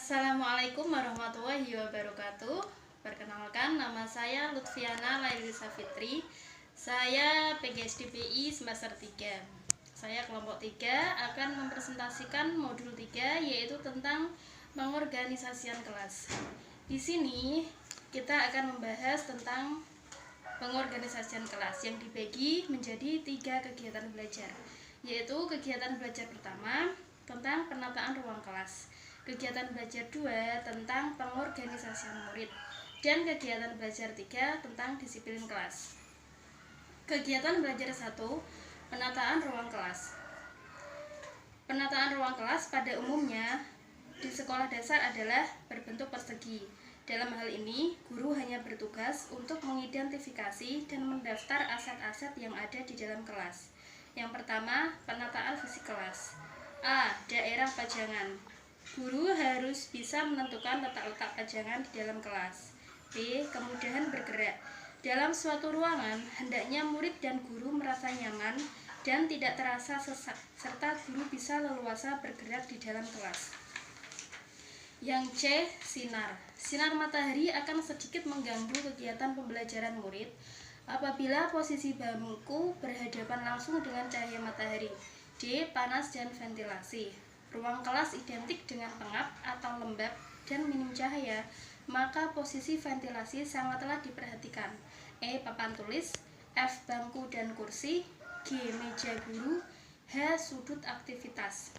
Assalamualaikum warahmatullahi wabarakatuh. Perkenalkan, nama saya Lutfiana Lailisa Fitri. Saya PGSDPI semester 3. Saya kelompok 3 akan mempresentasikan modul 3, yaitu tentang pengorganisasian kelas. Di sini kita akan membahas tentang pengorganisasian kelas yang dibagi menjadi 3 kegiatan belajar, yaitu kegiatan belajar pertama tentang penataan ruang kelas, kegiatan belajar 2 tentang pengorganisasian murid, dan kegiatan belajar 3 tentang disiplin kelas. Kegiatan belajar 1, penataan ruang kelas. Penataan ruang kelas pada umumnya di sekolah dasar adalah berbentuk persegi. Dalam hal ini, guru hanya bertugas untuk mengidentifikasi dan mendaftar aset-aset yang ada di dalam kelas. Yang pertama, penataan fisik kelas. A. Daerah pajangan. Guru harus bisa menentukan letak-letak pajangan di dalam kelas. B. Kemudahan bergerak. Dalam suatu ruangan, hendaknya murid dan guru merasa nyaman dan tidak terasa sesak, serta guru bisa leluasa bergerak di dalam kelas. Yang C. Sinar. Sinar matahari akan sedikit mengganggu kegiatan pembelajaran murid apabila posisi bangku berhadapan langsung dengan cahaya matahari. D. Panas dan ventilasi. Ruang kelas identik dengan pengap atau lembab dan minim cahaya, maka posisi ventilasi sangatlah diperhatikan. E. Papan tulis. F. Bangku dan kursi. G. Meja guru. H. Sudut aktivitas.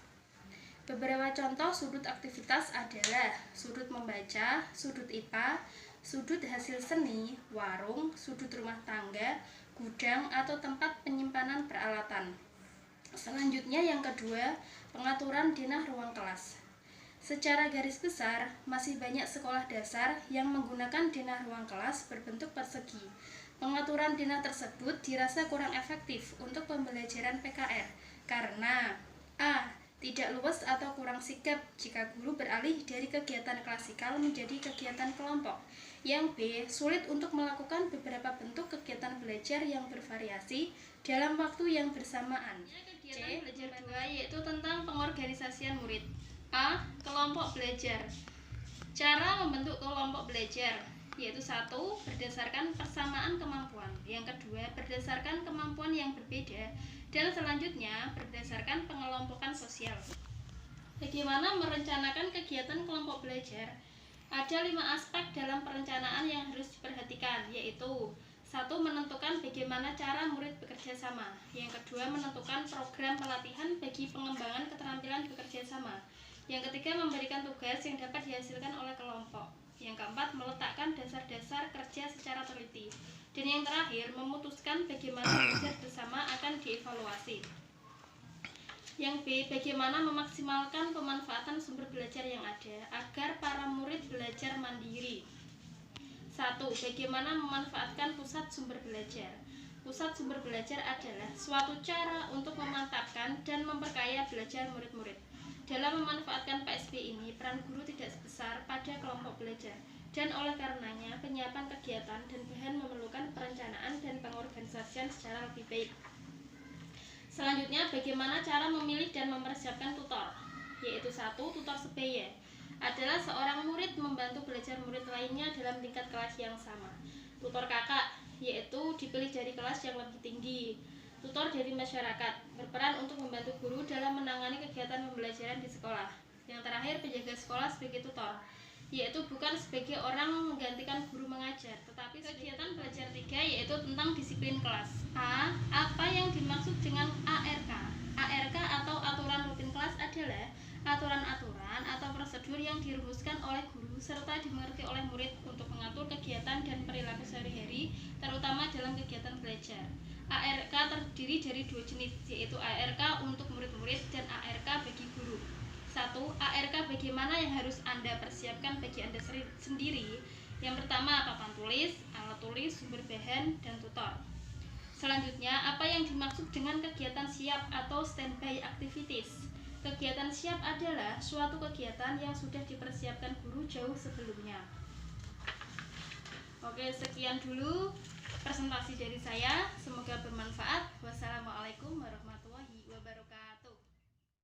Beberapa contoh sudut aktivitas adalah sudut membaca, sudut IPA, sudut hasil seni, warung, sudut rumah tangga, gudang, atau tempat penyimpanan peralatan. Selanjutnya yang kedua, pengaturan denah ruang kelas. Secara garis besar, masih banyak sekolah dasar yang menggunakan denah ruang kelas berbentuk persegi. Pengaturan denah tersebut dirasa kurang efektif untuk pembelajaran PKR karena A. Tidak luas atau kurang sigap jika guru beralih dari kegiatan klasikal menjadi kegiatan kelompok. Yang B. Sulit untuk melakukan beberapa bentuk kegiatan belajar yang bervariasi dalam waktu yang bersamaan. C. Belajar 2 yaitu tentang pengorganisasian murid. A. Kelompok belajar. Cara membentuk kelompok belajar yaitu 1. Berdasarkan persamaan kemampuan, yang kedua berdasarkan kemampuan yang berbeda, dan selanjutnya berdasarkan pengelompokan sosial. Bagaimana merencanakan kegiatan kelompok belajar? Ada 5 aspek dalam perencanaan yang harus diperhatikan, yaitu 1. Menentukan bagaimana cara murid bekerja sama. Yang kedua, menentukan program pelatihan bagi pengembangan keterampilan bekerja sama. Yang ketiga, memberikan tugas yang dapat dihasilkan oleh kelompok. Yang keempat, meletakkan dasar-dasar kerja secara teliti. Dan yang terakhir, memutuskan bagaimana belajar bersama akan dievaluasi. Yang B, bagaimana memaksimalkan pemanfaatan sumber belajar yang ada agar para murid belajar mandiri. 1. Bagaimana memanfaatkan pusat sumber belajar. Pusat sumber belajar adalah suatu cara untuk memantapkan dan memperkaya belajar murid-murid. Dalam memanfaatkan PSB ini, peran guru tidak sebesar pada kelompok belajar, dan oleh karenanya penyiapan kegiatan dan bahan memerlukan perencanaan dan pengorganisasian secara lebih baik. Selanjutnya, bagaimana cara memilih dan mempersiapkan tutor, yaitu 1. Tutor sebaya adalah seorang murid membantu belajar murid lainnya dalam tingkat kelas yang sama. Tutor kakak yaitu dipilih dari kelas yang lebih tinggi. Tutor dari masyarakat berperan untuk membantu guru dalam menangani kegiatan pembelajaran di sekolah. Yang terakhir, penjaga sekolah sebagai tutor, yaitu bukan sebagai orang menggantikan guru mengajar, tetapi kegiatan belajar 3 yaitu tentang disiplin kelas. A. Apa yang dimaksud dengan ARK? ARK atau aturan rutin kelas adalah aturan-aturan atau prosedur yang dirumuskan oleh guru serta dimengerti oleh murid untuk mengatur kegiatan dan perilaku sehari-hari, terutama dalam kegiatan belajar. ARK terdiri dari 2 jenis, yaitu ARK untuk murid-murid dan ARK bagi guru. 1. ARK bagaimana yang harus Anda persiapkan bagi Anda sendiri. Yang pertama, papan tulis, alat tulis, sumber bahan, dan tutor. Selanjutnya, apa yang dimaksud dengan kegiatan siap atau standby activities? Kegiatan siap adalah suatu kegiatan yang sudah dipersiapkan guru jauh sebelumnya. Oke, sekian dulu presentasi dari saya. Semoga bermanfaat. Wassalamualaikum warahmatullahi wabarakatuh.